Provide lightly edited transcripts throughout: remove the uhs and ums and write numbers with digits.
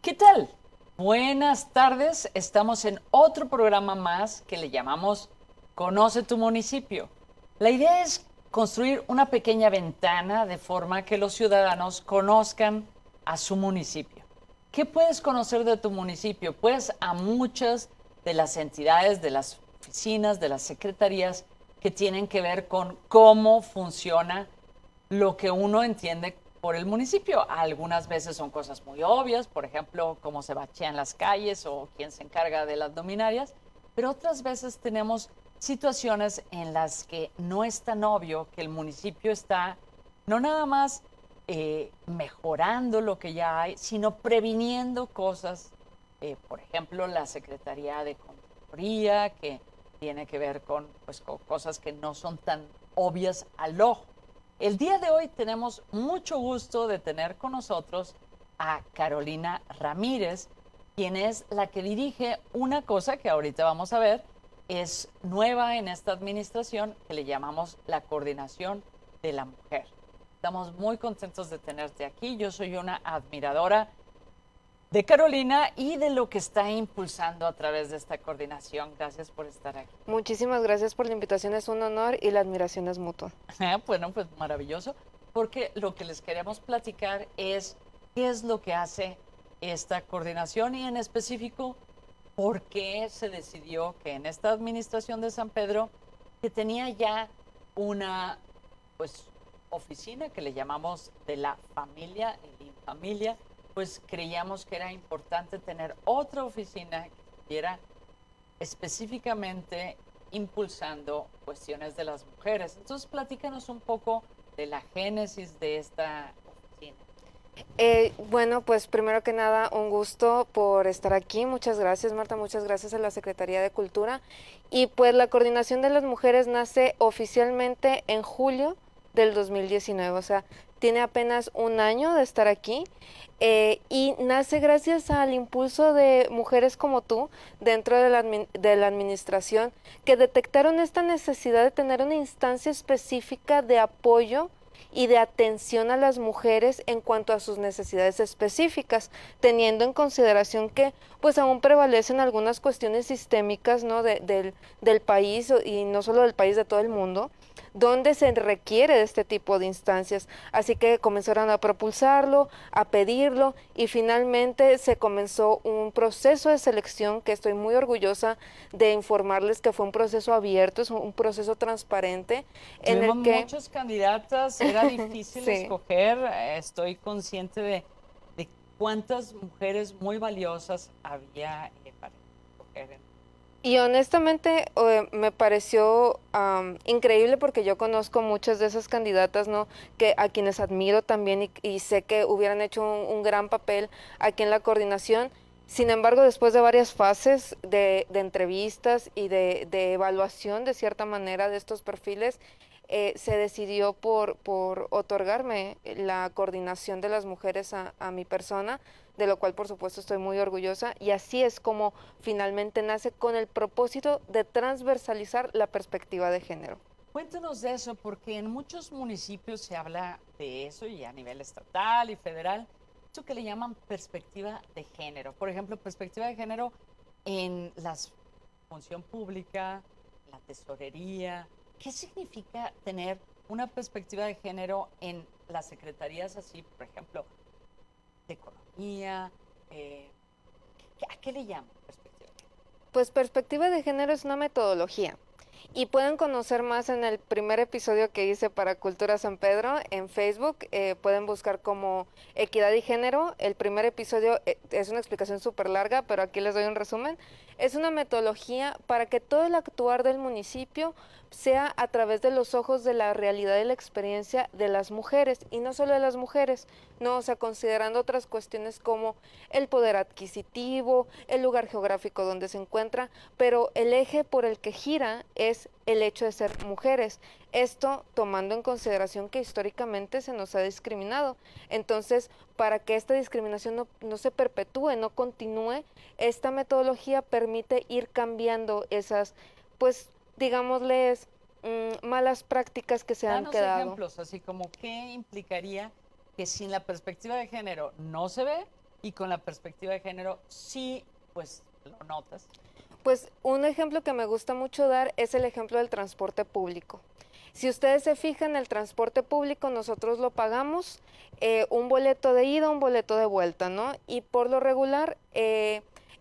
¿Qué tal? Buenas tardes. Estamos en otro programa más que le llamamos Conoce tu municipio. La idea es construir una pequeña ventana de forma que los ciudadanos conozcan a su municipio. ¿Qué puedes conocer de tu municipio? Pues a muchas de las entidades, de las oficinas, de las secretarías que tienen que ver con cómo funciona lo que uno entiende por el municipio. Algunas veces son cosas muy obvias, por ejemplo, cómo se bachean las calles o quién se encarga de las luminarias, pero otras veces tenemos situaciones en las que no es tan obvio que el municipio está no nada más mejorando lo que ya hay, sino previniendo cosas, por ejemplo, la Secretaría de Contraloría, que tiene que ver con cosas que no son tan obvias al ojo. El día de hoy tenemos mucho gusto de tener con nosotros a Carolina Ramírez, quien es la que dirige una cosa que ahorita vamos a ver, es nueva en esta administración, que le llamamos la Coordinación de la Mujer. Estamos muy contentos de tenerte aquí. Yo soy una admiradora de Carolina y de lo que está impulsando a través de esta coordinación. Gracias por estar aquí. Muchísimas gracias por la invitación, es un honor y la admiración es mutua. Bueno, pues maravilloso, porque lo que les queremos platicar es qué es lo que hace esta coordinación y en específico por qué se decidió que en esta administración de San Pedro, que tenía ya una pues oficina que le llamamos de la familia, el Infamilia, pues creíamos que era importante tener otra oficina que estuviera específicamente impulsando cuestiones de las mujeres. Entonces, platícanos un poco de la génesis de esta oficina. Bueno, pues primero que nada, un gusto por estar aquí. Muchas gracias, Marta. Muchas gracias a la Secretaría de Cultura. Y pues la Coordinación de las Mujeres nace oficialmente en julio del 2019. O sea, tiene apenas un año de estar aquí. Y nace gracias al impulso de mujeres como tú dentro de la administración que detectaron esta necesidad de tener una instancia específica de apoyo y de atención a las mujeres en cuanto a sus necesidades específicas, teniendo en consideración que pues aún prevalecen algunas cuestiones sistémicas, ¿no? del país, y no solo del país, de todo el mundo, donde se requiere de este tipo de instancias. Así que comenzaron a propulsarlo, a pedirlo, y finalmente se comenzó un proceso de selección que estoy muy orgullosa de informarles que fue un proceso abierto, es un proceso transparente en Tuvimos el que muchas candidatas, era difícil sí. escoger, estoy consciente de cuántas mujeres muy valiosas había para escoger. Y honestamente me pareció increíble porque yo conozco muchas de esas candidatas, ¿no? Que a quienes admiro también y sé que hubieran hecho un gran papel aquí en la coordinación. Sin embargo, después de varias fases de entrevistas y de evaluación de cierta manera de estos perfiles, se decidió por otorgarme la coordinación de las mujeres a mi persona, de lo cual por supuesto estoy muy orgullosa, y así es como finalmente nace, con el propósito de transversalizar la perspectiva de género. Cuéntanos de eso, porque en muchos municipios se habla de eso y a nivel estatal y federal, esto que le llaman perspectiva de género. Por ejemplo, perspectiva de género en la función pública, la tesorería. ¿Qué significa tener una perspectiva de género en las secretarías así, por ejemplo, de economía? ¿A qué le llaman perspectiva de género? Pues perspectiva de género es una metodología. Y pueden conocer más en el primer episodio que hice para Cultura San Pedro en Facebook. Pueden buscar como Equidad y Género. El primer episodio es una explicación súper larga, pero aquí les doy un resumen. Es una metodología para que todo el actuar del municipio sea a través de los ojos de la realidad y la experiencia de las mujeres, y no solo de las mujeres, no, o sea, considerando otras cuestiones como el poder adquisitivo, el lugar geográfico donde se encuentra, pero el eje por el que gira es el hecho de ser mujeres. Esto tomando en consideración que históricamente se nos ha discriminado. Entonces, para que esta discriminación no se perpetúe, no continúe, esta metodología permite ir cambiando esas, pues, digámosles, malas prácticas que se han Danos quedado. ejemplos, así como qué implicaría que sin la perspectiva de género no se ve y con la perspectiva de género sí, pues lo notas. Pues un ejemplo que me gusta mucho dar es el ejemplo del transporte público. Si ustedes se fijan, el transporte público nosotros lo pagamos un boleto de ida, un boleto de vuelta, ¿no? Y por lo regular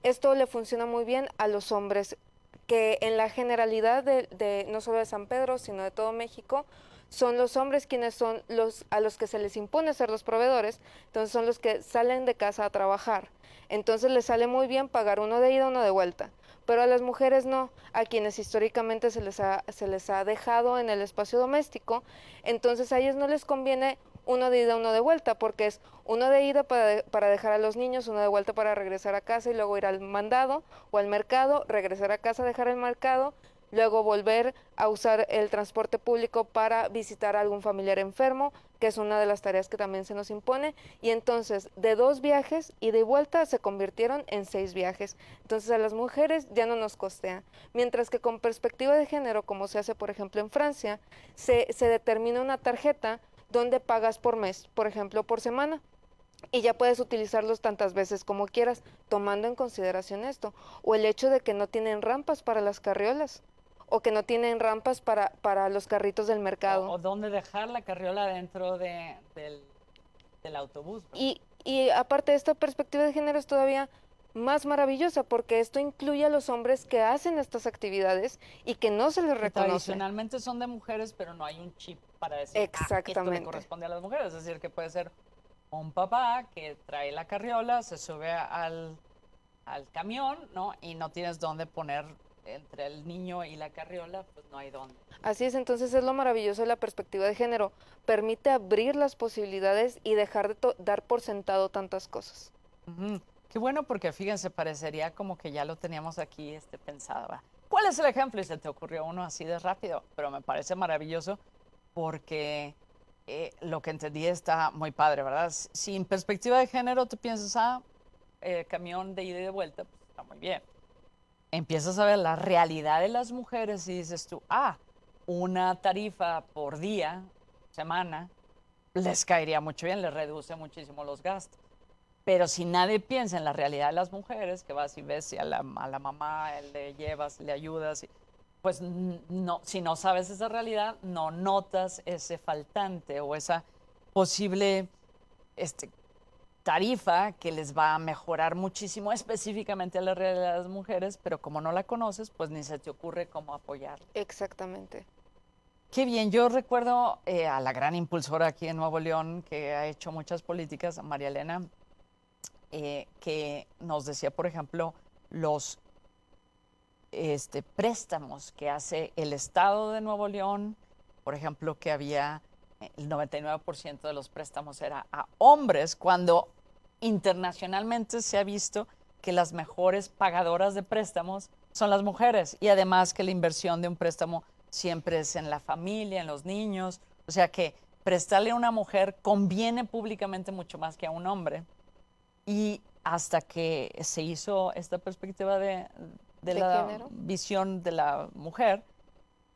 esto le funciona muy bien a los hombres, que en la generalidad de no solo de San Pedro, sino de todo México, son los hombres quienes son los a los que se les impone ser los proveedores, entonces son los que salen de casa a trabajar. Entonces les sale muy bien pagar uno de ida, uno de vuelta. Pero a las mujeres no, a quienes históricamente se les ha dejado en el espacio doméstico, entonces a ellas no les conviene uno de ida, uno de vuelta, porque es uno de ida para dejar a los niños, uno de vuelta para regresar a casa y luego ir al mandado o al mercado, regresar a casa, dejar el mercado, luego volver a usar el transporte público para visitar a algún familiar enfermo, que es una de las tareas que también se nos impone, y entonces de 2 viajes y de vuelta se convirtieron en 6 viajes. Entonces a las mujeres ya no nos costea, mientras que con perspectiva de género, como se hace por ejemplo en Francia, se determina una tarjeta donde pagas por mes, por ejemplo por semana, y ya puedes utilizarlos tantas veces como quieras, tomando en consideración esto, o el hecho de que no tienen rampas para las carriolas, o que no tienen rampas para los carritos del mercado. O dónde dejar la carriola dentro del autobús. Y aparte de esta perspectiva de género es todavía más maravillosa porque esto incluye a los hombres que hacen estas actividades y que no se les Que reconoce. tradicionalmente son de mujeres, pero no hay un chip para decir, esto Exactamente. le corresponde a las mujeres. Es decir, que puede ser un papá que trae la carriola, se sube al camión, ¿no? Y no tienes dónde poner entre el niño y la carriola, pues no hay dónde. Así es, entonces es lo maravilloso de la perspectiva de género. Permite abrir las posibilidades y dejar de dar por sentado tantas cosas. Ujú. Qué bueno, porque fíjense, parecería como que ya lo teníamos aquí pensado. ¿Va? ¿Cuál es el ejemplo? Y se te ocurrió uno así de rápido, pero me parece maravilloso porque lo que entendí está muy padre, ¿verdad? Sin perspectiva de género, tú piensas, camión de ida y de vuelta, pues está muy bien. Empiezas a ver la realidad de las mujeres y dices tú, una tarifa por día, semana, les caería mucho bien, les reduce muchísimo los gastos. Pero si nadie piensa en la realidad de las mujeres, que vas y ves y a la mamá le llevas, le ayudas, pues no, si no sabes esa realidad, no notas ese faltante o esa posible tarifa que les va a mejorar muchísimo específicamente a la realidad de las mujeres, pero como no la conoces, pues ni se te ocurre cómo apoyar. Exactamente. Qué bien, yo recuerdo a la gran impulsora aquí en Nuevo León que ha hecho muchas políticas, María Elena, que nos decía, por ejemplo, los préstamos que hace el Estado de Nuevo León, por ejemplo, que había el 99% de los préstamos era a hombres, cuando internacionalmente se ha visto que las mejores pagadoras de préstamos son las mujeres y además que la inversión de un préstamo siempre es en la familia, en los niños, o sea que prestarle a una mujer conviene públicamente mucho más que a un hombre. Y hasta que se hizo esta perspectiva de la género. visión de la mujer,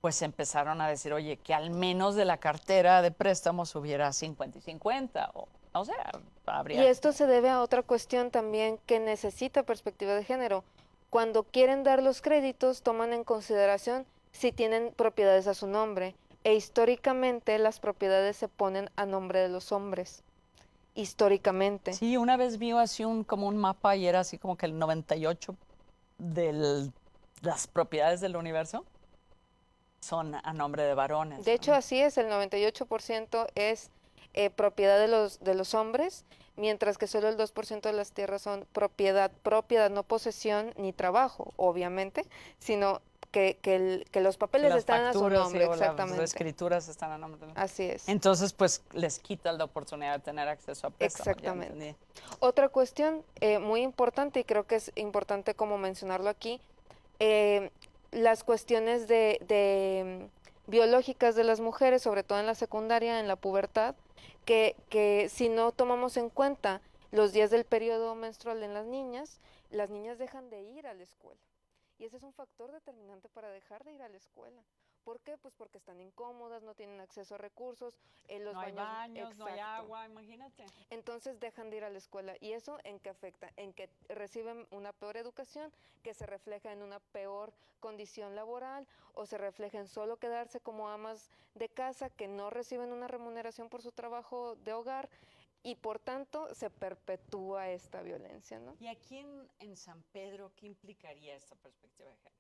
pues empezaron a decir, oye, que al menos de la cartera de préstamos hubiera 50 y 50, o sea, habría... Y esto se debe a otra cuestión también que necesita perspectiva de género. Cuando quieren dar los créditos, toman en consideración si tienen propiedades a su nombre, e históricamente las propiedades se ponen a nombre de los hombres. Históricamente. Sí, una vez vi así como un mapa y era así como que el 98 de las propiedades del universo son a nombre de varones. De hecho, así es, el 98% es propiedad de los hombres, mientras que solo el 2% de las tierras son propiedad, no posesión ni trabajo, obviamente, sino que los papeles están a su nombre, exactamente. Las escrituras están a nombre. Así es. Entonces, pues les quita la oportunidad de tener acceso a préstamos. Exactamente. Otra cuestión muy importante, y creo que es importante como mencionarlo aquí, las cuestiones de biológicas de las mujeres, sobre todo en la secundaria, en la pubertad, que si no tomamos en cuenta los días del periodo menstrual en las niñas dejan de ir a la escuela. Y ese es un factor determinante para dejar de ir a la escuela, ¿Por qué? Pues porque están incómodas, no tienen acceso a recursos, los No hay baños, no hay exacto. agua, imagínate. Entonces dejan de ir a la escuela. ¿Y eso en qué afecta? En que reciben una peor educación, que se refleja en una peor condición laboral, o se refleja en solo quedarse como amas de casa, que no reciben una remuneración por su trabajo de hogar, y por tanto se perpetúa esta violencia, ¿no? ¿Y aquí en San Pedro qué implicaría esta perspectiva de género?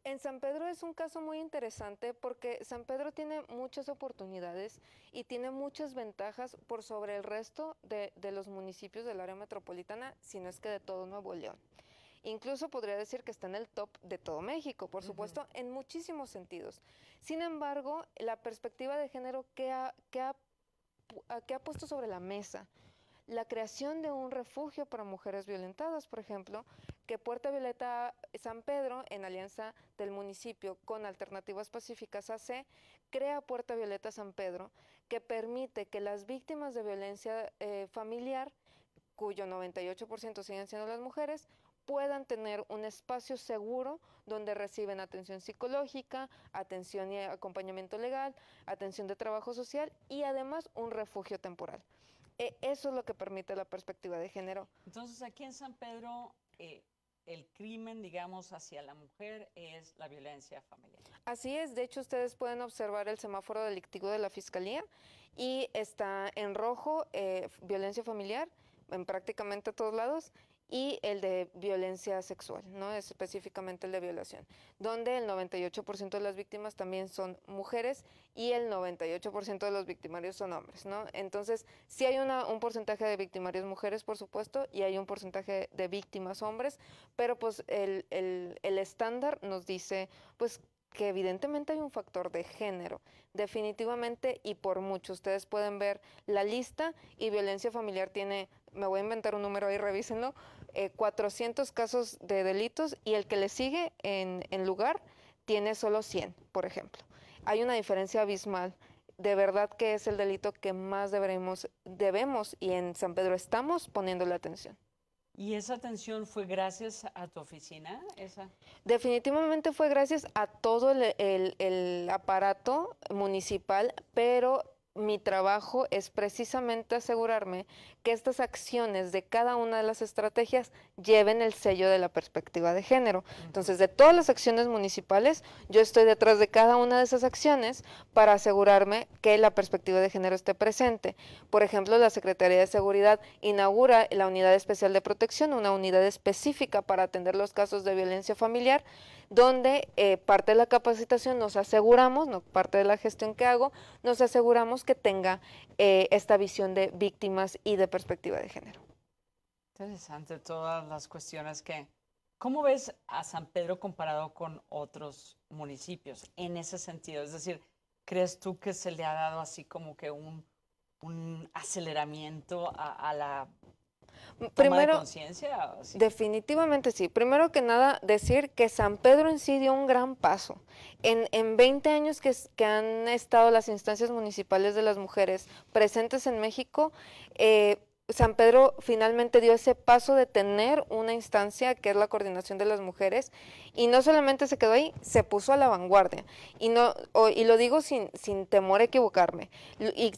En San Pedro es un caso muy interesante porque San Pedro tiene muchas oportunidades y tiene muchas ventajas por sobre el resto de los municipios del área metropolitana, si no es que de todo Nuevo León. Incluso podría decir que está en el top de todo México, por supuesto, en muchísimos sentidos. Sin embargo, la perspectiva de género que ha puesto sobre la mesa la creación de un refugio para mujeres violentadas, por ejemplo, que Puerta Violeta San Pedro, en alianza del municipio con Alternativas Pacíficas AC, crea Puerta Violeta San Pedro, que permite que las víctimas de violencia familiar, cuyo 98% siguen siendo las mujeres, puedan tener un espacio seguro donde reciben atención psicológica, atención y acompañamiento legal, atención de trabajo social y además un refugio temporal. Eso es lo que permite la perspectiva de género. Entonces, aquí en San Pedro, el crimen, digamos, hacia la mujer es la violencia familiar. Así es, de hecho ustedes pueden observar el semáforo delictivo de la Fiscalía y está en rojo violencia familiar en prácticamente todos lados y el de violencia sexual, ¿no? Es específicamente el de violación, donde el 98% de las víctimas también son mujeres y el 98% de los victimarios son hombres, ¿no? Entonces, sí hay un porcentaje de victimarios mujeres, por supuesto, y hay un porcentaje de víctimas hombres, pero pues el estándar nos dice, pues, que evidentemente hay un factor de género, definitivamente y por mucho. Ustedes pueden ver la lista y violencia familiar tiene, me voy a inventar un número ahí, revísenlo, 400 casos de delitos y el que le sigue en lugar tiene solo 100, por ejemplo. Hay una diferencia abismal. De verdad que es el delito que más debemos y en San Pedro estamos poniéndole atención. ¿Y esa atención fue gracias a tu oficina? Definitivamente fue gracias a todo el aparato municipal, pero mi trabajo es precisamente asegurarme que estas acciones de cada una de las estrategias lleven el sello de la perspectiva de género. Entonces, de todas las acciones municipales, yo estoy detrás de cada una de esas acciones para asegurarme que la perspectiva de género esté presente. Por ejemplo, la Secretaría de Seguridad inaugura la Unidad Especial de Protección, una unidad específica para atender los casos de violencia familiar, donde parte de la capacitación nos aseguramos, no parte de la gestión que hago, nos aseguramos que tenga esta visión de víctimas y de perspectiva de género. Interesante todas las cuestiones que... ¿Cómo ves a San Pedro comparado con otros municipios en ese sentido? Es decir, ¿crees tú que se le ha dado así como que un aceleramiento a la toma de conciencia? Sí. Definitivamente sí. Primero que nada, decir que San Pedro en sí dio un gran paso. En 20 años que han estado las instancias municipales de las mujeres presentes en México, San Pedro finalmente dio ese paso de tener una instancia que es la coordinación de las mujeres y no solamente se quedó ahí, se puso a la vanguardia. Y lo digo sin temor a equivocarme. Y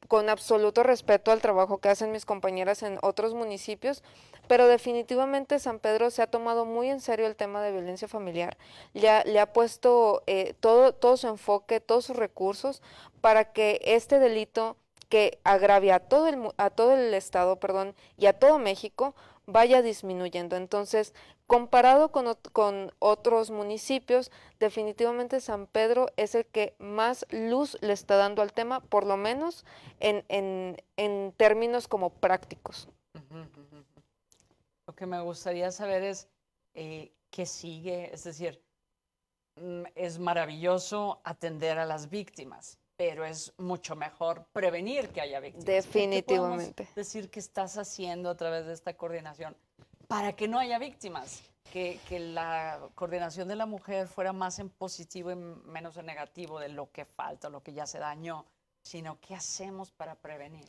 con absoluto respeto al trabajo que hacen mis compañeras en otros municipios, pero definitivamente San Pedro se ha tomado muy en serio el tema de violencia familiar, le ha puesto todo su enfoque, todos sus recursos para que este delito que agravia a todo el estado, y a todo México, vaya disminuyendo. Entonces, comparado con otros municipios, definitivamente San Pedro es el que más luz le está dando al tema, por lo menos en términos como prácticos. Lo que me gustaría saber es qué sigue, es decir, es maravilloso atender a las víctimas, pero es mucho mejor prevenir que haya víctimas. Definitivamente. ¿Qué podemos decir que estás haciendo a través de esta coordinación para que no haya víctimas? Que la coordinación de la mujer fuera más en positivo y menos en negativo de lo que falta, lo que ya se dañó. sino qué hacemos para prevenir.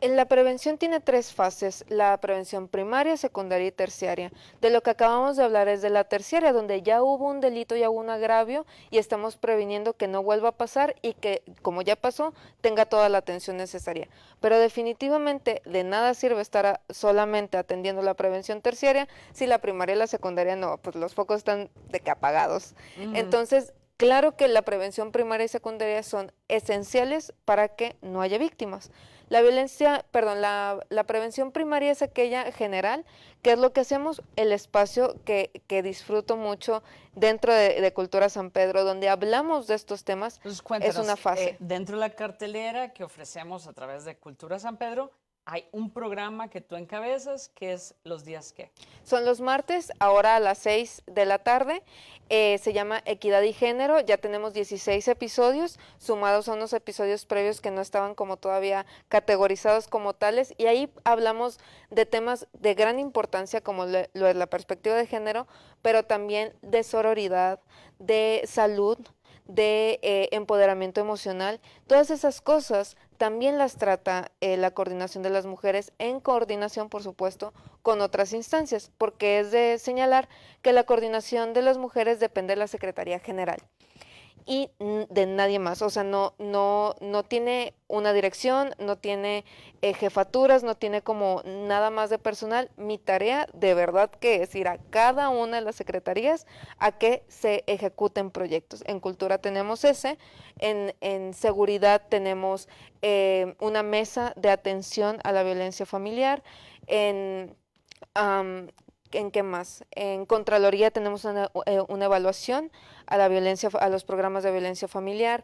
La prevención tiene 3 fases: la prevención primaria, secundaria y terciaria. De lo que acabamos de hablar es de la terciaria, donde ya hubo un delito, ya hubo un agravio y estamos previniendo que no vuelva a pasar y que, como ya pasó, tenga toda la atención necesaria. Pero definitivamente de nada sirve estar solamente atendiendo la prevención terciaria si la primaria y la secundaria no, pues los focos están de que apagados. Entonces, claro que la prevención primaria y secundaria son esenciales para que no haya víctimas. La prevención primaria es aquella general, que es lo que hacemos, el espacio que disfruto mucho dentro de Cultura San Pedro, donde hablamos de estos temas. Entonces, Es una cuéntanos, fase. dentro de la cartelera que ofrecemos a través de Cultura San Pedro, hay un programa que tú encabezas, que es los días que. Son los martes, ahora a las 6 de la tarde. Se llama Equidad y Género. Ya tenemos 16 episodios, sumados a unos episodios previos que no estaban como todavía categorizados como tales. Y ahí hablamos de temas de gran importancia, como lo es la perspectiva de género, pero también de sororidad, de salud, de empoderamiento emocional. Todas esas cosas también las trata la coordinación de las mujeres, en coordinación, por supuesto, con otras instancias, porque es de señalar que la coordinación de las mujeres depende de la Secretaría General y de nadie más. O sea, no tiene una dirección, no tiene jefaturas, no tiene como nada más de personal. Mi tarea de verdad que es ir a cada una de las secretarías a que se ejecuten proyectos. En cultura tenemos en seguridad tenemos una mesa de atención a la violencia familiar, um, ¿en qué más? En Contraloría tenemos una evaluación a la violencia, a los programas de violencia familiar.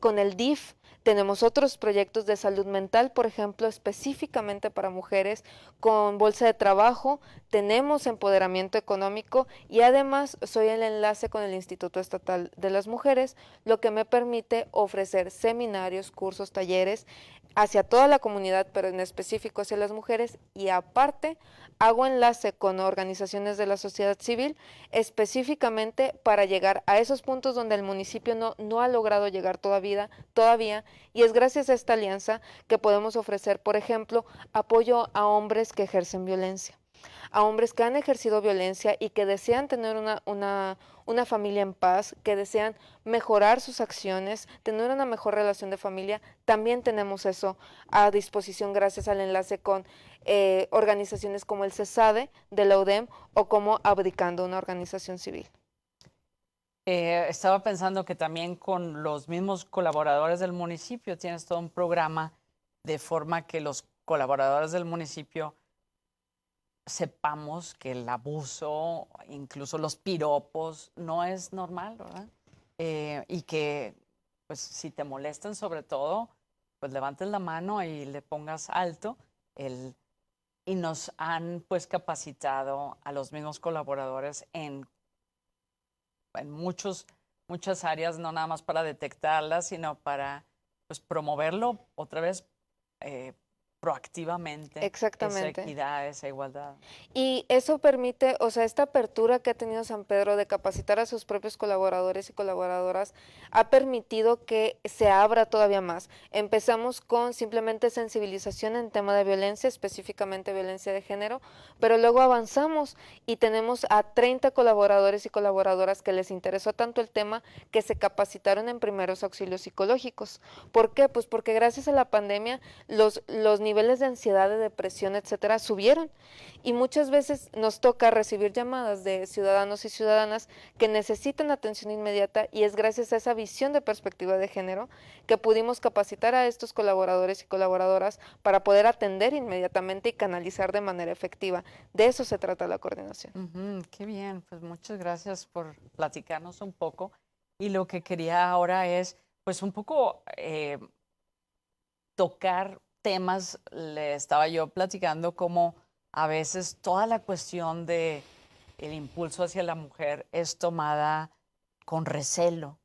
Con el DIF tenemos otros proyectos de salud mental, por ejemplo, específicamente para mujeres, con bolsa de trabajo, tenemos empoderamiento económico y además soy el enlace con el Instituto Estatal de las Mujeres, lo que me permite ofrecer seminarios, cursos, talleres hacia toda la comunidad, pero en específico hacia las mujeres, y aparte hago enlace con organizaciones de la sociedad civil específicamente para llegar a esos puntos donde el municipio no ha logrado llegar todavía, y es gracias a esta alianza que podemos ofrecer, por ejemplo, apoyo a hombres que ejercen violencia, a hombres que han ejercido violencia y que desean tener una familia en paz, que desean mejorar sus acciones, tener una mejor relación de familia. También tenemos eso a disposición gracias al enlace con organizaciones como el CESADE de la UDEM o como Abdicando, una organización civil. Estaba pensando que también con los mismos colaboradores del municipio tienes todo un programa de forma que los colaboradores del municipio sepamos que el abuso, incluso los piropos, no es normal, ¿verdad? Y que, pues, si te molestan sobre todo, pues levantes la mano y le pongas alto. Y nos han, pues, capacitado a los mismos colaboradores en muchas áreas, no nada más para detectarlas, sino para, pues, promoverlo otra vez proactivamente. Exactamente. Esa equidad, esa igualdad. Y eso permite, o sea, esta apertura que ha tenido San Pedro de capacitar a sus propios colaboradores y colaboradoras ha permitido que se abra todavía más. Empezamos con simplemente sensibilización en tema de violencia, específicamente violencia de género, pero luego avanzamos y tenemos a 30 colaboradores y colaboradoras que les interesó tanto el tema que se capacitaron en primeros auxilios psicológicos. ¿Por qué? Pues porque gracias a la pandemia los niveles de ansiedad, de depresión, etcétera, subieron. Y muchas veces nos toca recibir llamadas de ciudadanos y ciudadanas que necesitan atención inmediata, y es gracias a esa visión de perspectiva de género que pudimos capacitar a estos colaboradores y colaboradoras para poder atender inmediatamente y canalizar de manera efectiva. De eso se trata la coordinación. Qué bien, pues muchas gracias por platicarnos un poco. Y lo que quería ahora es, pues, un poco tocar temas. Le estaba yo platicando como a veces toda la cuestión de el impulso hacia la mujer es tomada con recelo.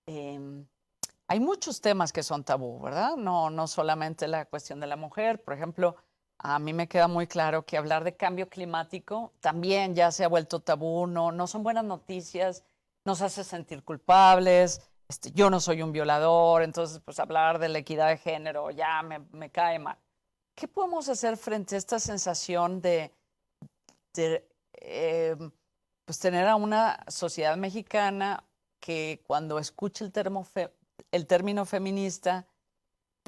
Hay muchos temas que son tabú, ¿verdad? No solamente la cuestión de la mujer. Por ejemplo, a mí me queda muy claro que hablar de cambio climático también ya se ha vuelto tabú, no son buenas noticias, nos hace sentir culpables, yo no soy un violador, entonces pues hablar de la equidad de género ya me cae mal. ¿Qué podemos hacer frente a esta sensación de, pues tener a una sociedad mexicana que cuando escucha el término feminista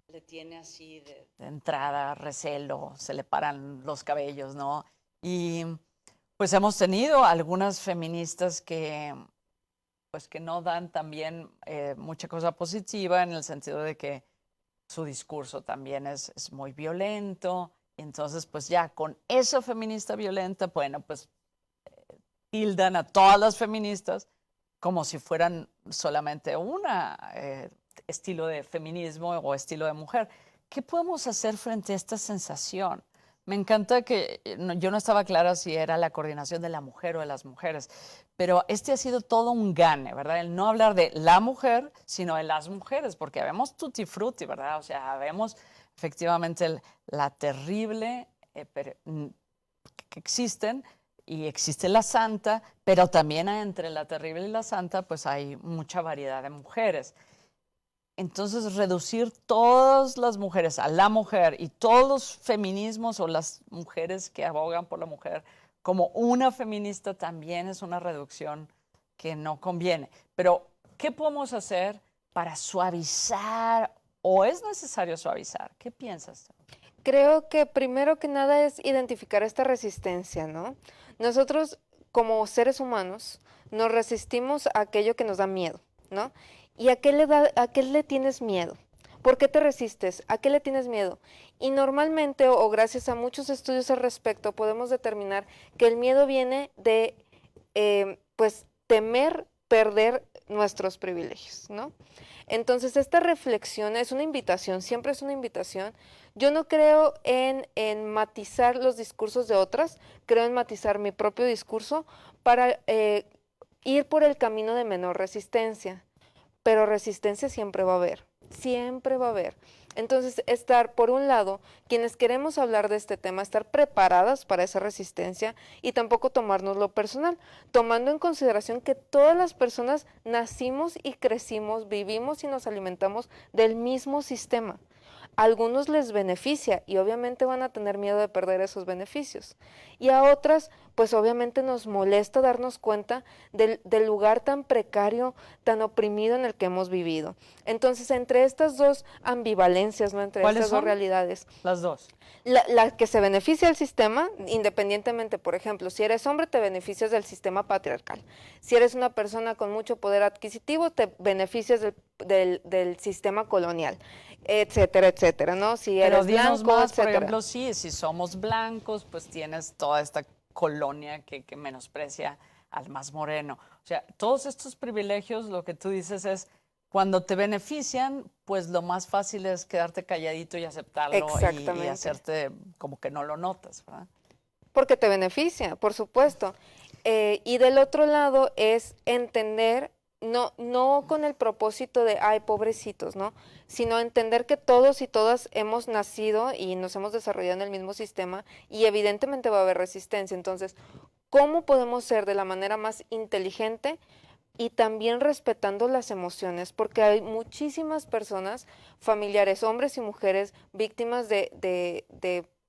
le tiene así de entrada recelo, se le paran los cabellos, ¿no? Y pues hemos tenido algunas feministas pues que no dan también mucha cosa positiva en el sentido de que su discurso también es muy violento. Y entonces, pues ya con esa feminista violenta, bueno, pues tildan a todas las feministas como si fueran solamente una estilo de feminismo o estilo de mujer. ¿Qué podemos hacer frente a esta sensación? Me encanta que yo no estaba clara si era la coordinación de la mujer o de las mujeres, pero este ha sido todo un gane, ¿verdad? El no hablar de la mujer, sino de las mujeres, porque vemos tutti frutti, ¿verdad? O sea, vemos efectivamente la terrible que existen, y existe la santa, pero también entre la terrible y la santa, pues hay mucha variedad de mujeres. Entonces, reducir todas las mujeres a la mujer y todos los feminismos o las mujeres que abogan por la mujer como una feminista también es una reducción que no conviene. Pero, ¿qué podemos hacer para suavizar o es necesario suavizar? ¿Qué piensas? Creo que primero que nada es identificar esta resistencia, ¿no? Nosotros como seres humanos nos resistimos a aquello que nos da miedo, ¿no? ¿Y a qué le tienes miedo? ¿Por qué te resistes? ¿A qué le tienes miedo? Y normalmente, o gracias a muchos estudios al respecto, podemos determinar que el miedo viene de, pues, temer perder nuestros privilegios, ¿no? Entonces, esta reflexión es una invitación, siempre es una invitación. Yo no creo en matizar los discursos de otras, creo en matizar mi propio discurso para ir por el camino de menor resistencia. Pero resistencia siempre va a haber, siempre va a haber. Entonces, estar, por un lado, quienes queremos hablar de este tema, estar preparadas para esa resistencia y tampoco tomárnoslo personal, tomando en consideración que todas las personas nacimos y crecimos, vivimos y nos alimentamos del mismo sistema. A algunos les beneficia y obviamente van a tener miedo de perder esos beneficios. Y a otras, pues obviamente nos molesta darnos cuenta del lugar tan precario, tan oprimido en el que hemos vivido. Entonces, entre estas dos ambivalencias, ¿no? Entre estas dos realidades. Las dos. La que se beneficia del sistema, independientemente, por ejemplo, si eres hombre, te beneficias del sistema patriarcal. Si eres una persona con mucho poder adquisitivo, te beneficias del sistema colonial, etcétera, etcétera, ¿no? Si eres blanco, más, etcétera. por ejemplo, sí, si somos blancos, pues tienes toda esta colonia que menosprecia al más moreno. O sea, todos estos privilegios, lo que tú dices es, cuando te benefician, pues lo más fácil es quedarte calladito y aceptarlo y hacerte como que no lo notas, ¿verdad? Porque te beneficia, por supuesto. Y del otro lado es entender, no con el propósito de, ay, pobrecitos, ¿no? Sino entender que todos y todas hemos nacido y nos hemos desarrollado en el mismo sistema y evidentemente va a haber resistencia. Entonces, ¿cómo podemos ser de la manera más inteligente y también respetando las emociones? Porque hay muchísimas personas, familiares, hombres y mujeres, víctimas de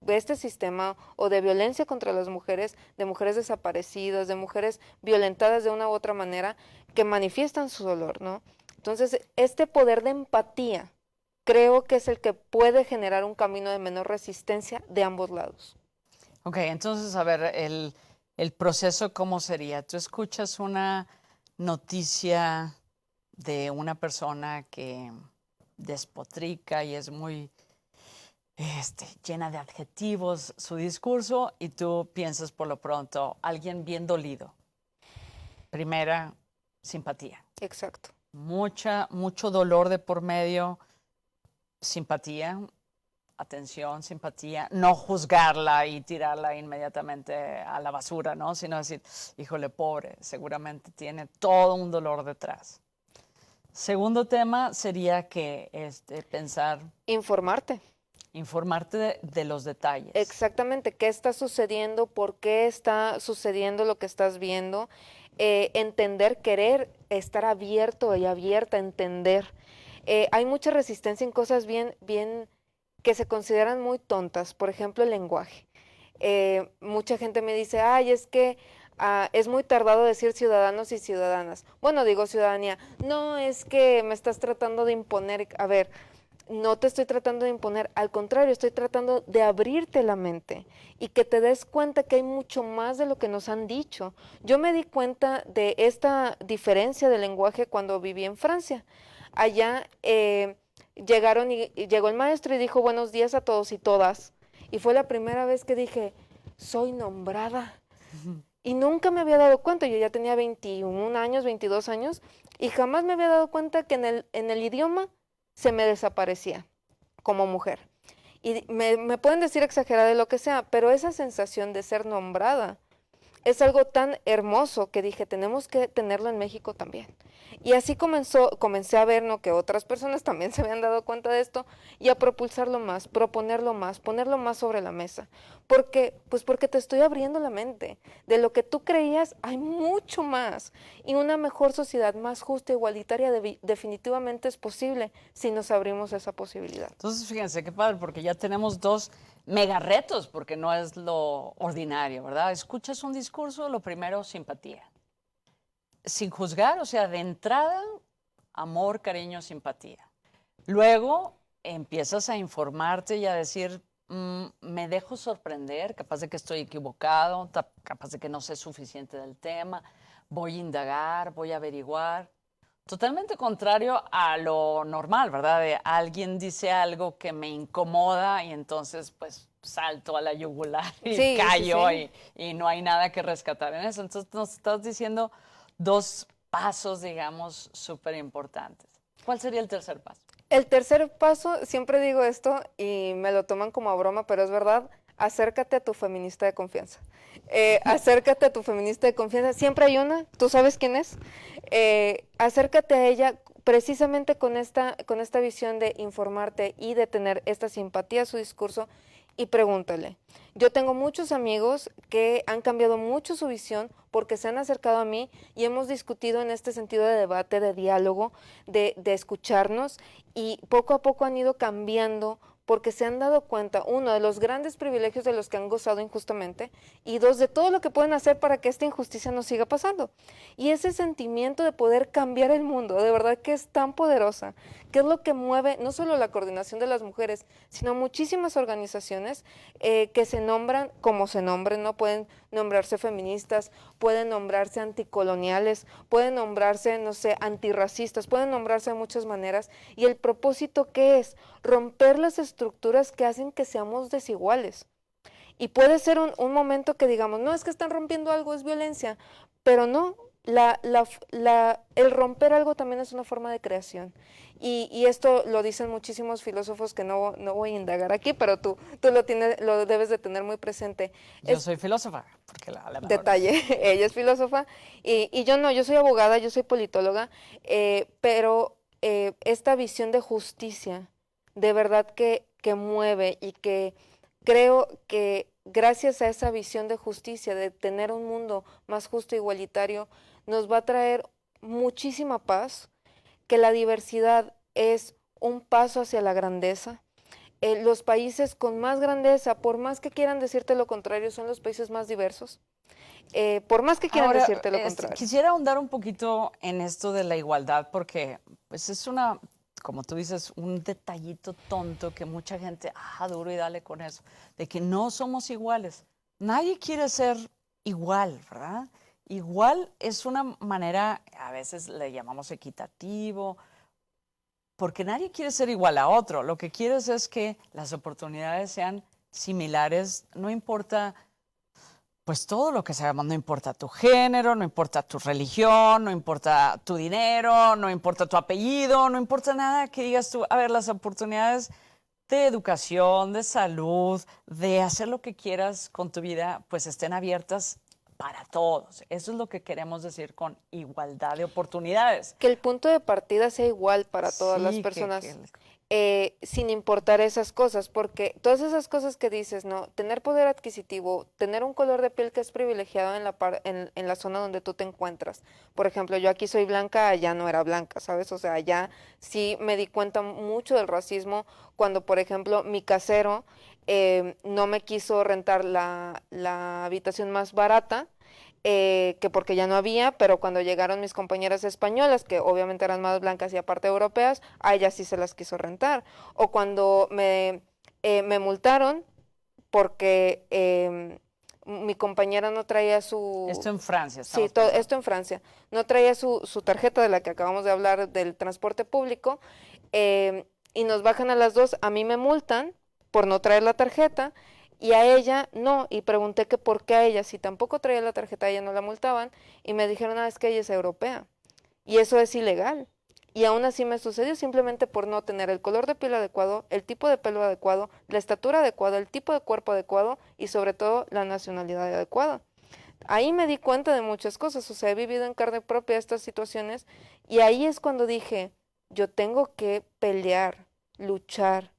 este sistema o de violencia contra las mujeres, de mujeres desaparecidas, de mujeres violentadas de una u otra manera, que manifiestan su dolor, ¿no? Entonces, este poder de empatía creo que es el que puede generar un camino de menor resistencia de ambos lados. Ok, entonces, a ver, el proceso, ¿cómo sería? Tú escuchas una noticia de una persona que despotrica y es muy llena de adjetivos su discurso y tú piensas por lo pronto, alguien bien dolido. Primera, simpatía. Exacto. Mucho dolor de por medio, simpatía, atención, simpatía, no juzgarla y tirarla inmediatamente a la basura, ¿no? Sino decir, híjole, pobre, seguramente tiene todo un dolor detrás. Segundo tema sería que pensar... Informarte de los detalles. Exactamente, qué está sucediendo, por qué está sucediendo lo que estás viendo. entender, querer estar abierto y abierta a entender. Hay mucha resistencia en cosas bien que se consideran muy tontas, por ejemplo, el lenguaje. Mucha gente me dice, ay, es que es muy tardado decir ciudadanos y ciudadanas. Bueno, digo ciudadanía. No, es que me estás tratando de imponer. A ver, no te estoy tratando de imponer, al contrario, estoy tratando de abrirte la mente y que te des cuenta que hay mucho más de lo que nos han dicho. Yo me di cuenta de esta diferencia de lenguaje cuando viví en Francia. Allá llegaron y llegó el maestro y dijo buenos días a todos y todas. Y fue la primera vez que dije, soy nombrada. Y nunca me había dado cuenta, yo ya tenía 21 años, 22 años, y jamás me había dado cuenta que en el idioma se me desaparecía como mujer. Y me pueden decir exagerada de lo que sea, pero esa sensación de ser nombrada es algo tan hermoso que dije, tenemos que tenerlo en México también. Y así comencé a ver, ¿no?, que otras personas también se habían dado cuenta de esto y a propulsarlo más, proponerlo más, ponerlo más sobre la mesa. Pues porque te estoy abriendo la mente. De lo que tú creías hay mucho más. Y una mejor sociedad más justa e igualitaria definitivamente es posible si nos abrimos esa posibilidad. Entonces, fíjense qué padre, porque ya tenemos dos mega retos, porque no es lo ordinario, ¿verdad? Escuchas un discurso, lo primero, simpatía. Sin juzgar, o sea, de entrada, amor, cariño, simpatía. Luego empiezas a informarte y a decir, me dejo sorprender, capaz de que estoy equivocado, capaz de que no sé suficiente del tema, voy a indagar, voy a averiguar. Totalmente contrario a lo normal, ¿verdad? De alguien dice algo que me incomoda y entonces pues salto a la yugular y Sí, callo sí, sí. y no hay nada que rescatar en eso. Entonces nos estás diciendo dos pasos, digamos, súper importantes. ¿Cuál sería el tercer paso? El tercer paso, siempre digo esto y me lo toman como a broma, pero es verdad, acércate a tu feminista de confianza. Acércate a tu feminista de confianza. Siempre hay una, tú sabes quién es. Acércate a ella precisamente con esta visión de informarte y de tener esta simpatía a su discurso y pregúntale. Yo tengo muchos amigos que han cambiado mucho su visión porque se han acercado a mí y hemos discutido en este sentido de debate, de diálogo, de escucharnos y poco a poco han ido cambiando porque se han dado cuenta, uno, de los grandes privilegios de los que han gozado injustamente y dos, de todo lo que pueden hacer para que esta injusticia no siga pasando. Y ese sentimiento de poder cambiar el mundo, de verdad que es tan poderosa, que es lo que mueve no solo la coordinación de las mujeres, sino muchísimas organizaciones que se nombran como se nombren, ¿no? Pueden nombrarse feministas, pueden nombrarse anticoloniales, pueden nombrarse, no sé, antirracistas, pueden nombrarse de muchas maneras. Y el propósito, ¿qué es? Romper las estructuras que hacen que seamos desiguales. Y puede ser un momento que digamos, no, es que están rompiendo algo, es violencia, pero no, el romper algo también es una forma de creación. Y esto lo dicen muchísimos filósofos que no voy a indagar aquí, pero tú lo debes de tener muy presente. Yo soy filósofa, porque la Detalle, ella es filósofa y yo no, yo soy abogada, yo soy politóloga, pero esta visión de justicia, de verdad que mueve y que creo que gracias a esa visión de justicia, de tener un mundo más justo e igualitario, nos va a traer muchísima paz, que la diversidad es un paso hacia la grandeza. Los países con más grandeza, por más que quieran decirte lo contrario, son los países más diversos. Por más que quieran decirte lo contrario. Quisiera ahondar un poquito en esto de la igualdad, porque pues es una, como tú dices, un detallito tonto que mucha gente, duro y dale con eso, de que no somos iguales. Nadie quiere ser igual, ¿verdad? Igual es una manera, a veces le llamamos equitativo, porque nadie quiere ser igual a otro. Lo que quieres es que las oportunidades sean similares, no importa, pues todo lo que sabemos, no importa tu género, no importa tu religión, no importa tu dinero, no importa tu apellido, no importa nada que digas tú, a ver, las oportunidades de educación, de salud, de hacer lo que quieras con tu vida, pues estén abiertas para todos. Eso es lo que queremos decir con igualdad de oportunidades. Que el punto de partida sea igual para todas las Sí, personas. sin importar esas cosas, porque todas esas cosas que dices, ¿no? Tener poder adquisitivo, tener un color de piel que es privilegiado en la zona donde tú te encuentras. Por ejemplo, yo aquí soy blanca, allá no era blanca, ¿sabes? O sea, allá sí me di cuenta mucho del racismo cuando, por ejemplo, mi casero no me quiso rentar la habitación más barata, que porque ya no había, pero cuando llegaron mis compañeras españolas, que obviamente eran más blancas y aparte europeas, a ellas sí se las quiso rentar. O cuando me multaron porque mi compañera no traía Esto su... en Francia Sí, estamos pensando. esto en Francia. No traía su tarjeta de la que acabamos de hablar del transporte público, y nos bajan a las dos, a mí me multan por no traer la tarjeta y a ella no, y pregunté que por qué a ella, si tampoco traía la tarjeta, a ella no la multaban, y me dijeron, es que ella es europea, y eso es ilegal. Y aún así me sucedió simplemente por no tener el color de piel adecuado, el tipo de pelo adecuado, la estatura adecuada, el tipo de cuerpo adecuado y sobre todo la nacionalidad adecuada. Ahí me di cuenta de muchas cosas, o sea, he vivido en carne propia estas situaciones y ahí es cuando dije, yo tengo que pelear, luchar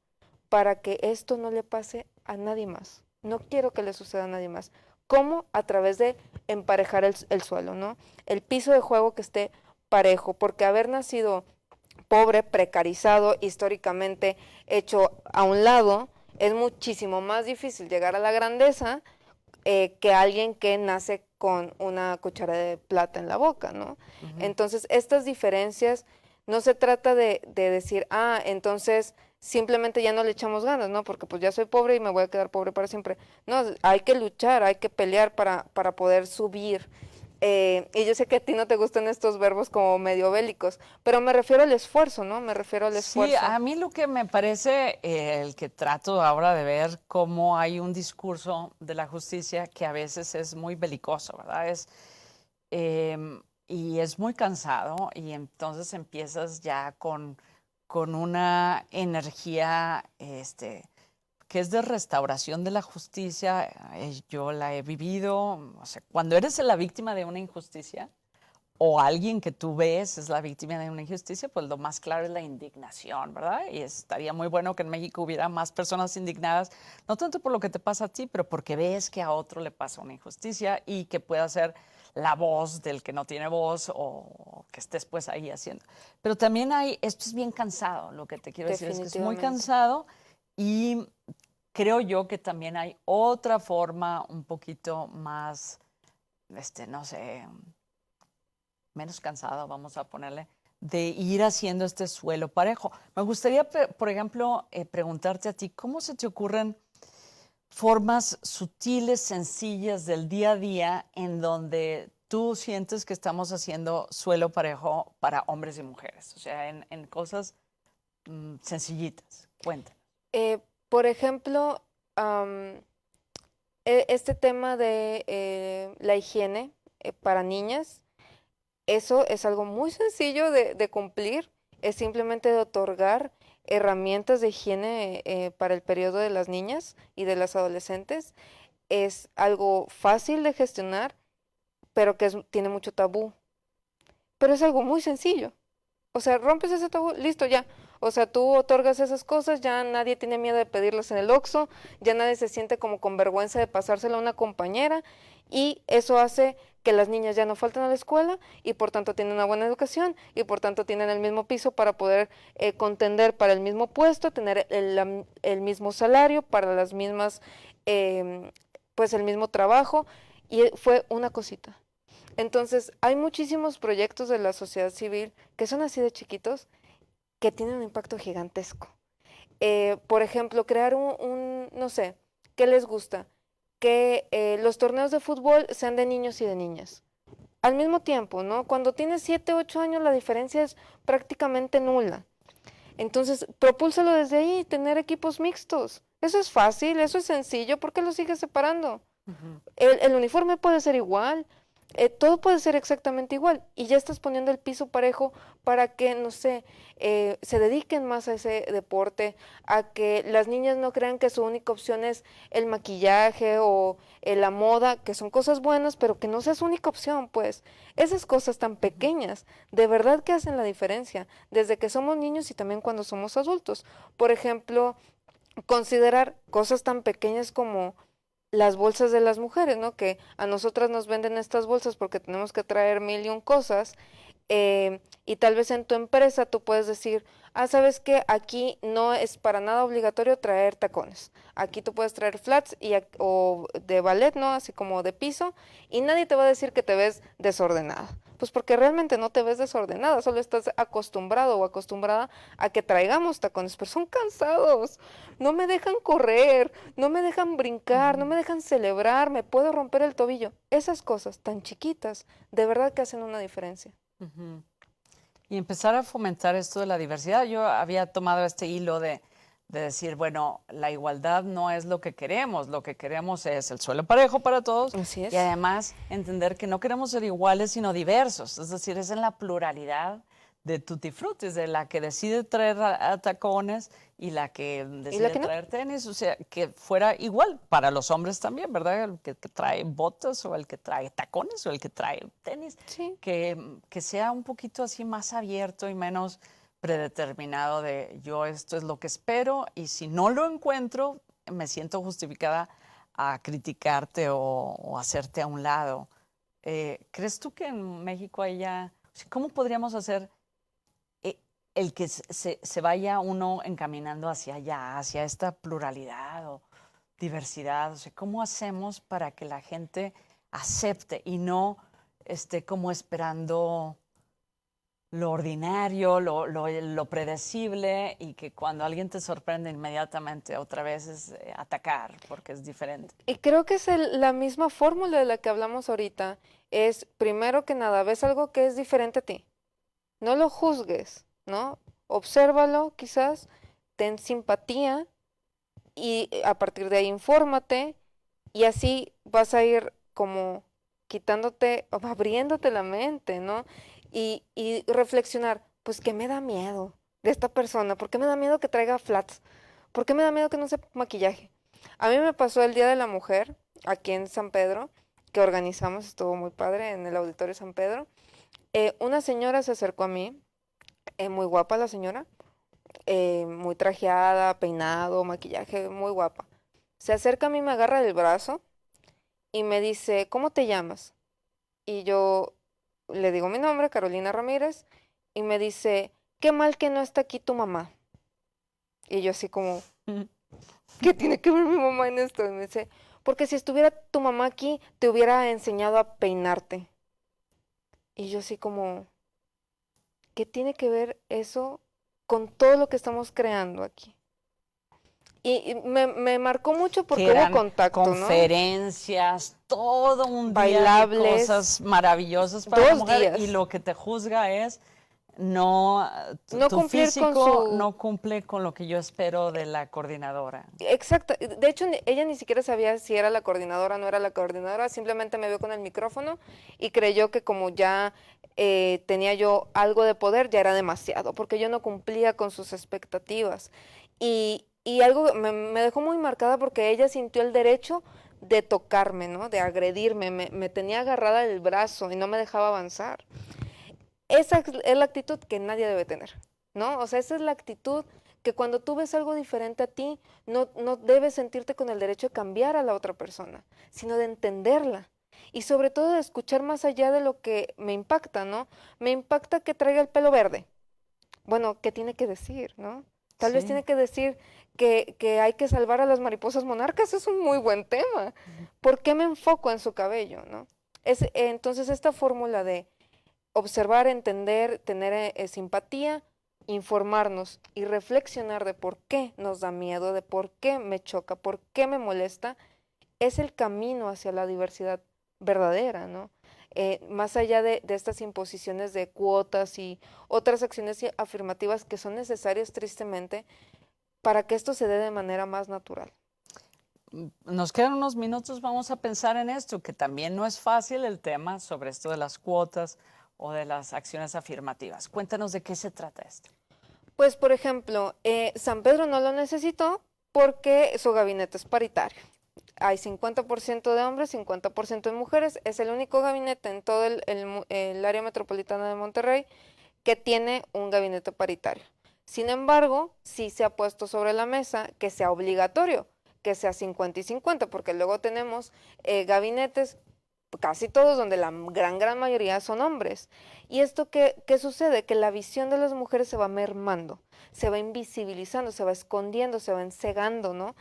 para que esto no le pase a nadie más. No quiero que le suceda a nadie más. ¿Cómo? A través de emparejar el suelo, ¿no? El piso de juego que esté parejo, porque haber nacido pobre, precarizado, históricamente hecho a un lado, es muchísimo más difícil llegar a la grandeza que alguien que nace con una cuchara de plata en la boca, ¿no? Ujú. Entonces, estas diferencias no se trata de decir, entonces simplemente ya no le echamos ganas, ¿no? Porque pues ya soy pobre y me voy a quedar pobre para siempre. No, hay que luchar, hay que pelear para poder subir. Y yo sé que a ti no te gustan estos verbos como medio bélicos, pero me refiero al esfuerzo, ¿no? Me refiero al Sí, esfuerzo. a mí lo que me parece, el que trato ahora de ver cómo hay un discurso de la justicia que a veces es muy belicoso, ¿verdad? Y es muy cansado y entonces empiezas ya con una energía que es de restauración de la justicia. Yo la he vivido, o sea, cuando eres la víctima de una injusticia, o alguien que tú ves es la víctima de una injusticia, pues lo más claro es la indignación, ¿verdad? Y estaría muy bueno que en México hubiera más personas indignadas, no tanto por lo que te pasa a ti, pero porque ves que a otro le pasa una injusticia y que pueda ser la voz del que no tiene voz o que estés pues ahí haciendo. Pero también esto es bien cansado, lo que te quiero decir es que es muy Definitivamente. cansado y creo yo que también hay otra forma un poquito más, no sé, menos cansada, vamos a ponerle, de ir haciendo este suelo parejo. Me gustaría, por ejemplo, preguntarte a ti, ¿cómo se te ocurren formas sutiles, sencillas del día a día en donde tú sientes que estamos haciendo suelo parejo para hombres y mujeres? O sea, en cosas sencillitas. Cuéntame. Por ejemplo, este tema de la higiene para niñas, eso es algo muy sencillo de cumplir, es simplemente de otorgar herramientas de higiene para el periodo de las niñas y de las adolescentes. Es algo fácil de gestionar, pero que tiene mucho tabú. Pero es algo muy sencillo. O sea, rompes ese tabú, listo, ya. O sea, tú otorgas esas cosas, ya nadie tiene miedo de pedirlas en el Oxxo, ya nadie se siente como con vergüenza de pasárselo a una compañera y eso hace que las niñas ya no falten a la escuela y por tanto tienen una buena educación y por tanto tienen el mismo piso para poder contender para el mismo puesto, tener el mismo salario para las mismas, pues el mismo trabajo y fue una cosita. Entonces, hay muchísimos proyectos de la sociedad civil que son así de chiquitos que tienen un impacto gigantesco. Por ejemplo, crear no sé, ¿qué les gusta? Que los torneos de fútbol sean de niños y de niñas. Al mismo tiempo, ¿no? Cuando tienes 7, 8 años la diferencia es prácticamente nula. Entonces, propúlsalo desde ahí, tener equipos mixtos. Eso es fácil, eso es sencillo, ¿por qué lo sigues separando? Ujú. El uniforme puede ser igual, todo puede ser exactamente igual y ya estás poniendo el piso parejo para que, no sé, se dediquen más a ese deporte, a que las niñas no crean que su única opción es el maquillaje o la moda, que son cosas buenas, pero que no sea su única opción, pues. Esas cosas tan pequeñas, de verdad que hacen la diferencia, desde que somos niños y también cuando somos adultos. Por ejemplo, considerar cosas tan pequeñas como las bolsas de las mujeres, ¿no? Que a nosotras nos venden estas bolsas porque tenemos que traer mil y un cosas, y tal vez en tu empresa tú puedes decir, ah, ¿sabes qué? Aquí no es para nada obligatorio traer tacones. Aquí tú puedes traer flats o de ballet, ¿no? Así como de piso, y nadie te va a decir que te ves desordenada. Pues porque realmente no te ves desordenada, solo estás acostumbrado o acostumbrada a que traigamos tacones, pero son cansados, no me dejan correr, no me dejan brincar, no me dejan celebrar, me puedo romper el tobillo. Esas cosas tan chiquitas, de verdad que hacen una diferencia. Ujú. Y empezar a fomentar esto de la diversidad. Yo había tomado este hilo de decir, bueno, la igualdad no es lo que queremos es el suelo parejo para todos Así y es. además entender que no queremos ser iguales, sino diversos. Es decir, es en la pluralidad de tutti frutti, de la que decide traer tacones y la que ¿Y la decide que no? traer tenis, o sea, que fuera igual para los hombres también, ¿verdad? El que trae botas o el que trae tacones o el que trae tenis, Sí. que sea un poquito así más abierto y menos predeterminado de yo esto es lo que espero y si no lo encuentro, me siento justificada a criticarte o hacerte a un lado. ¿Crees tú que en México haya, o sea, cómo podríamos hacer el que se vaya uno encaminando hacia allá, hacia esta pluralidad o diversidad? O sea, ¿cómo hacemos para que la gente acepte y no esté como esperando lo ordinario, lo predecible y que cuando alguien te sorprende inmediatamente otra vez es atacar porque es diferente? Y creo que es la misma fórmula de la que hablamos ahorita. Es, primero que nada, ves algo que es diferente a ti. No lo juzgues, ¿no? Obsérvalo, quizás, ten simpatía y a partir de ahí infórmate y así vas a ir como quitándote, o abriéndote la mente, ¿no? Y reflexionar, pues, ¿qué me da miedo de esta persona? ¿Por qué me da miedo que traiga flats? ¿Por qué me da miedo que no sepa maquillaje? A mí me pasó el Día de la Mujer aquí en San Pedro, que organizamos, estuvo muy padre en el Auditorio San Pedro. Una señora se acercó a mí, muy guapa la señora, muy trajeada, peinado, maquillaje, muy guapa. Se acerca a mí, me agarra del brazo y me dice, ¿cómo te llamas? Y yo le digo mi nombre, Carolina Ramírez, y me dice, qué mal que no está aquí tu mamá. Y yo así como, ¿qué tiene que ver mi mamá en esto? Y me dice, porque si estuviera tu mamá aquí, te hubiera enseñado a peinarte. Y yo así como, ¿qué tiene que ver eso con todo lo que estamos creando aquí? Y me marcó mucho Que porque hubo eran contacto, ¿no? conferencias, todo un día de Bailables, cosas maravillosas para la dos mujer y días. lo que te juzga es no, No tu cumplir con físico su... no cumple con lo que yo espero de la coordinadora. Exacto. De hecho, ella ni siquiera sabía si era la coordinadora o no era la coordinadora. Simplemente me vio con el micrófono y creyó que como ya tenía yo algo de poder, ya era demasiado, porque yo no cumplía con sus expectativas. Y algo me dejó muy marcada porque ella sintió el derecho de tocarme, ¿no? De agredirme. Me tenía agarrada el brazo y no me dejaba avanzar. Esa es la actitud que nadie debe tener, ¿no? O sea, esa es la actitud que cuando tú ves algo diferente a ti, no debes sentirte con el derecho de cambiar a la otra persona, sino de entenderla. Y sobre todo de escuchar más allá de lo que me impacta, ¿no? Me impacta que traiga el pelo verde. Bueno, ¿qué tiene que decir, no? Tal vez Sí. tiene que decir que hay que salvar a las mariposas monarcas, es un muy buen tema. ¿Por qué me enfoco en su cabello, no? Entonces esta fórmula de observar, entender, tener simpatía, informarnos y reflexionar de por qué nos da miedo, de por qué me choca, por qué me molesta, es el camino hacia la diversidad verdadera, ¿no? Más allá de estas imposiciones de cuotas y otras acciones afirmativas que son necesarias tristemente para que esto se dé de manera más natural. nos quedan unos minutos, vamos a pensar en esto, que también no es fácil el tema sobre esto de las cuotas o de las acciones afirmativas. Cuéntanos de qué se trata esto. Pues, por ejemplo, San Pedro no lo necesitó porque su gabinete es paritario. Hay 50% de hombres, 50% de mujeres. Es el único gabinete en todo el área metropolitana de Monterrey que tiene un gabinete paritario. Sin embargo, sí se ha puesto sobre la mesa que sea obligatorio, que sea 50 y 50, porque luego tenemos gabinetes, casi todos, donde la gran mayoría son hombres. ¿Y esto qué sucede? Que la visión de las mujeres se va mermando, se va invisibilizando, se va escondiendo, se va encegando, ¿no?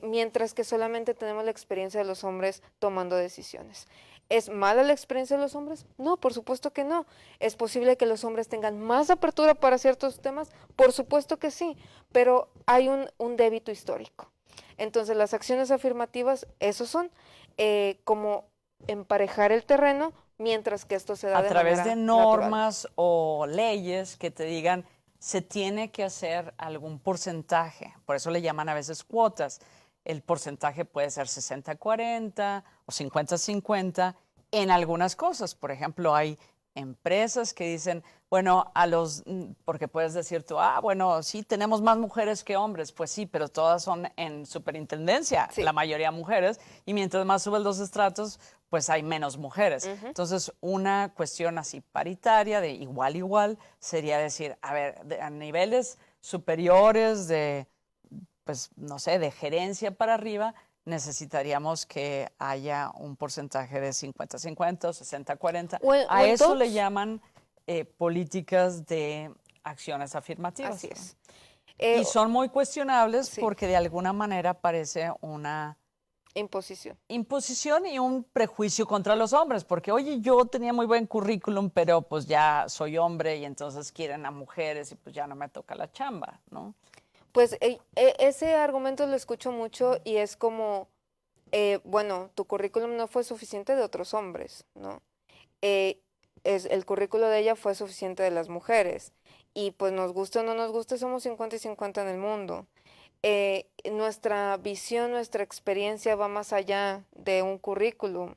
Mientras que solamente tenemos la experiencia de los hombres tomando decisiones. ¿Es mala la experiencia de los hombres? No, por supuesto que no. ¿Es posible que los hombres tengan más apertura para ciertos temas? Por supuesto que sí, pero hay un débito histórico. Entonces, las acciones afirmativas, esos son como emparejar el terreno mientras que esto se da A de través manera de normas o leyes que te digan se tiene que hacer algún porcentaje. Por eso le llaman a veces cuotas. El porcentaje puede ser 60-40 o 50-50 en algunas cosas. Por ejemplo, hay empresas que dicen, bueno, porque puedes decir tú, bueno, sí, tenemos más mujeres que hombres. Pues sí, pero todas son en superintendencia, Sí. la mayoría mujeres, y mientras más suben los estratos, pues hay menos mujeres. Entonces, una cuestión así paritaria, de igual, sería decir, a ver, a niveles superiores pues, no sé, de gerencia para arriba, necesitaríamos que haya un porcentaje de 50-50 o 60-40. A eso le llaman políticas de acciones afirmativas. Así es. Y son muy cuestionables sí. porque de alguna manera parece una imposición y un prejuicio contra los hombres, porque oye, yo tenía muy buen currículum, pero pues ya soy hombre y entonces quieren a mujeres y pues ya no me toca la chamba, ¿no? Pues ese argumento lo escucho mucho y es como, bueno, tu currículum no fue suficiente de otros hombres, ¿no? El currículo de ella fue suficiente de las mujeres y pues nos guste o no nos guste, somos 50 y 50 en el mundo. Nuestra visión, nuestra experiencia va más allá de un currículum.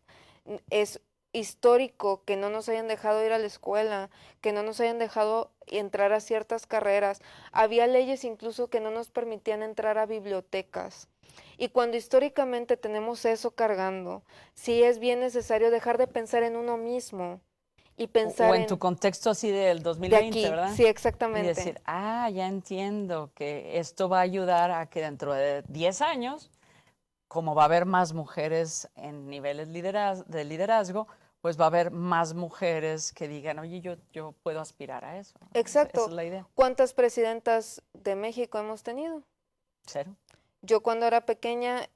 Es histórico que no nos hayan dejado ir a la escuela, que no nos hayan dejado entrar a ciertas carreras. Había leyes incluso que no nos permitían entrar a bibliotecas. Y cuando históricamente tenemos eso cargando, sí es bien necesario dejar de pensar en uno mismo y pensar o en tu contexto así del 2020, de aquí, ¿verdad? sí, exactamente. Y decir, ya entiendo que esto va a ayudar a que dentro de 10 años, como va a haber más mujeres en niveles de liderazgo, pues va a haber más mujeres que digan, oye, yo puedo aspirar a eso. Exacto. Esa es la idea. ¿Cuántas presidentas de México hemos tenido? 0. Yo cuando era pequeña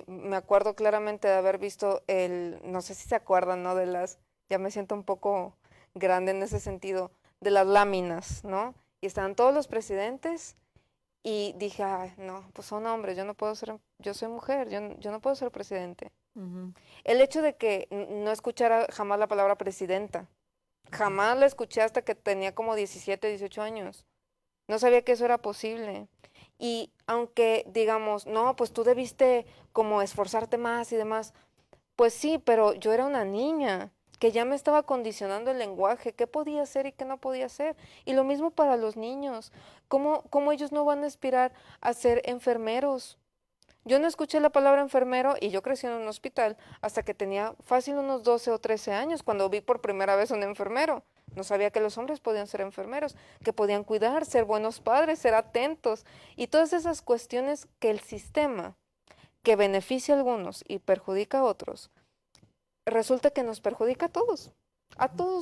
me acuerdo claramente de haber visto no sé si se acuerdan, ¿no? Ya me siento un poco grande en ese sentido, de las láminas, ¿no? Y estaban todos los presidentes y dije, no, pues son hombres, yo soy mujer, yo no puedo ser presidente. El hecho de que no escuchara jamás la palabra presidenta, jamás la escuché hasta que tenía como 17, 18 años. No sabía que eso era posible. Y aunque digamos, no, pues tú debiste como esforzarte más y demás, pues sí, pero yo era una niña que ya me estaba condicionando el lenguaje, qué podía hacer y qué no podía hacer. Y lo mismo para los niños, ¿cómo ellos no van a aspirar a ser enfermeros? Yo no escuché la palabra enfermero y yo crecí en un hospital hasta que tenía fácil unos 12 o 13 años cuando vi por primera vez un enfermero. No sabía que los hombres podían ser enfermeros, que podían cuidar, ser buenos padres, ser atentos y todas esas cuestiones que el sistema, que beneficia a algunos y perjudica a otros, resulta que nos perjudica a todos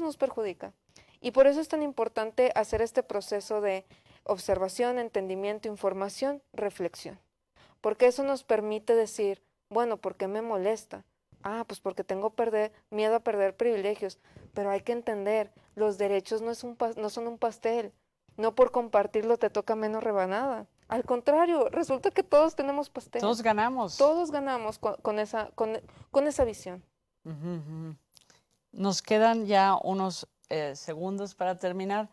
nos perjudica. Y por eso es tan importante hacer este proceso de observación, entendimiento, información, reflexión. Porque eso nos permite decir, bueno, ¿por qué me molesta? Pues porque tengo miedo a perder privilegios. Pero hay que entender, los derechos no son un pastel. No por compartirlo te toca menos rebanada. Al contrario, resulta que todos tenemos pastel. Todos ganamos. Todos ganamos con esa visión. Nos quedan ya unos segundos para terminar.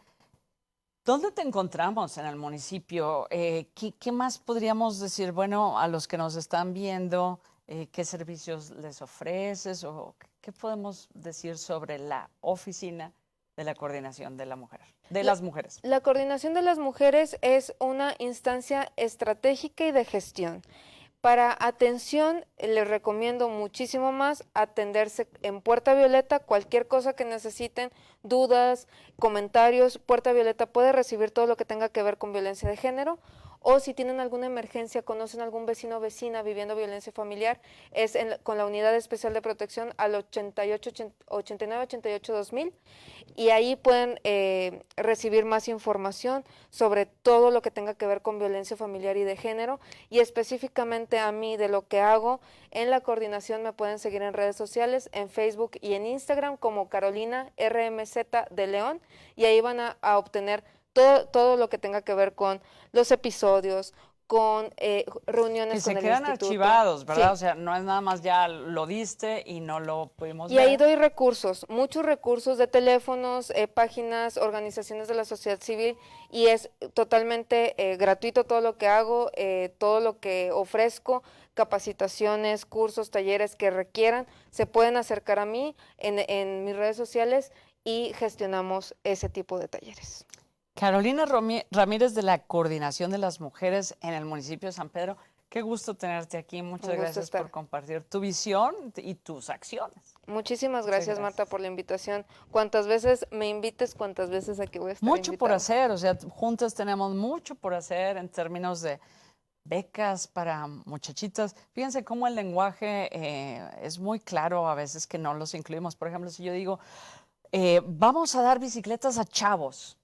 ¿Dónde te encontramos en el municipio? ¿Qué más podríamos decir? Bueno, a los que nos están viendo, ¿qué servicios les ofreces o qué podemos decir sobre la oficina de la coordinación de la mujer, de las mujeres? La coordinación de las mujeres es una instancia estratégica y de gestión. Para atención, les recomiendo muchísimo más atenderse en Puerta Violeta, cualquier cosa que necesiten, dudas, comentarios. Puerta Violeta puede recibir todo lo que tenga que ver con violencia de género, o si tienen alguna emergencia, conocen algún vecino o vecina viviendo violencia familiar, es con la Unidad Especial de Protección al 8988-2000, y ahí pueden recibir más información sobre todo lo que tenga que ver con violencia familiar y de género, y específicamente a mí de lo que hago en la coordinación. Me pueden seguir en redes sociales, en Facebook y en Instagram como Carolina RMZ de León, y ahí van a obtener todo lo que tenga que ver con los episodios, con reuniones con el instituto. Que se quedan archivados, ¿verdad? Sí. O sea, no es nada más ya lo diste y no lo pudimos Y ver. ahí doy recursos, muchos recursos de teléfonos, páginas, organizaciones de la sociedad civil, y es totalmente gratuito todo lo que hago, todo lo que ofrezco, capacitaciones, cursos, talleres que requieran, se pueden acercar a mí en mis redes sociales y gestionamos ese tipo de talleres. Carolina Ramírez, de la Coordinación de las Mujeres en el municipio de San Pedro, qué gusto tenerte aquí. Muchas gracias por compartir tu visión y tus acciones. Muchísimas gracias, Marta, por la invitación. Cuantas veces me invites, cuantas veces aquí voy a estar Mucho por invitada. hacer, o sea, juntas tenemos mucho por hacer en términos de becas para muchachitas. Fíjense cómo el lenguaje es muy claro a veces que no los incluimos. Por ejemplo, si yo digo, vamos a dar bicicletas a chavos,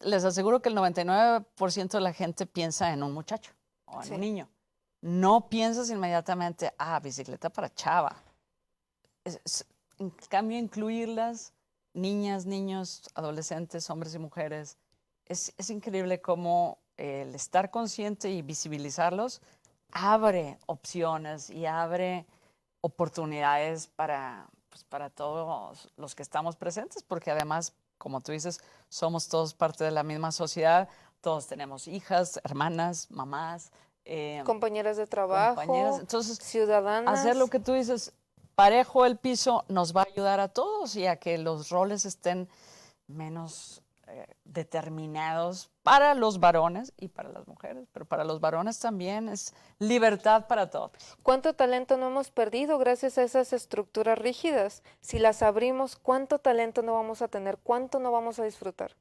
les aseguro que el 99% de la gente piensa en un muchacho o en un niño. No piensas inmediatamente, bicicleta para chava. En cambio, incluirlas, niñas, niños, adolescentes, hombres y mujeres, es increíble cómo el estar consciente y visibilizarlos abre opciones y abre oportunidades para todos los que estamos presentes, porque además, como tú dices, somos todos parte de la misma sociedad, todos tenemos hijas, hermanas, mamás, compañeras de trabajo, entonces, ciudadanas. hacer lo que tú dices, parejo el piso, nos va a ayudar a todos y a que los roles estén menos determinados para los varones y para las mujeres, pero para los varones también es libertad para todos. ¿Cuánto talento no hemos perdido gracias a esas estructuras rígidas? Si las abrimos, ¿cuánto talento no vamos a tener? ¿Cuánto no vamos a disfrutar?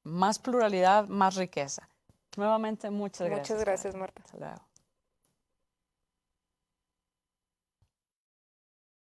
Más pluralidad, más riqueza. Nuevamente, muchas gracias. Muchas gracias, Marta. Hasta luego.